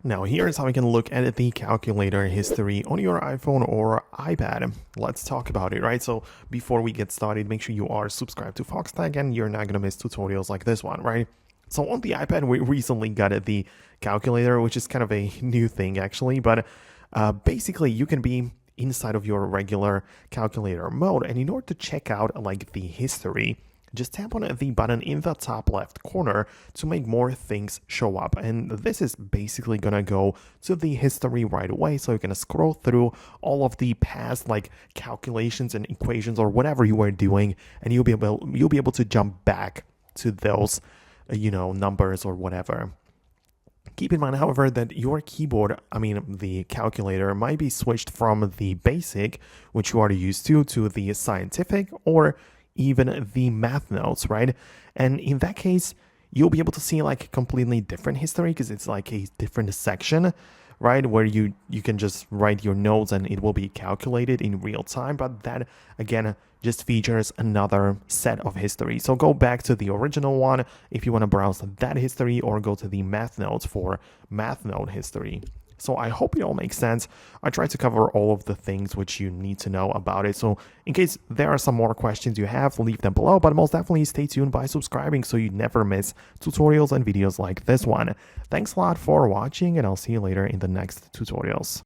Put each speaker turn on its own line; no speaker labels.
Now here's how you can look at the calculator history on your iPhone or iPad. Let's talk about it, right? So before we get started, make sure you are subscribed to Foxtecc and you're not gonna miss tutorials like this one, right? So on the iPad, we recently got the calculator, which is kind of a new thing actually, but basically you can be inside of your regular calculator mode, and in order to check out like the history, just tap on the button in the top left corner to make more things show up. And this is basically gonna go to the history right away. So you're gonna scroll through all of the past like calculations and equations or whatever you were doing, and you'll be able to jump back to those numbers or whatever. Keep in mind, however, that your keyboard, the calculator, might be switched from the basic, which you are used to the scientific or even the math notes, right? And in that case, you'll be able to see like a completely different history because it's like a different section, right? Where you can just write your notes and it will be calculated in real time. But that, again, just features another set of history. So go back to the original one if you want to browse that history, or go to the math notes for math note history. So I hope it all makes sense. I tried to cover all of the things which you need to know about it. So in case there are some more questions you have, leave them below. But most definitely stay tuned by subscribing so you never miss tutorials and videos like this one. Thanks a lot for watching, and I'll see you later in the next tutorials.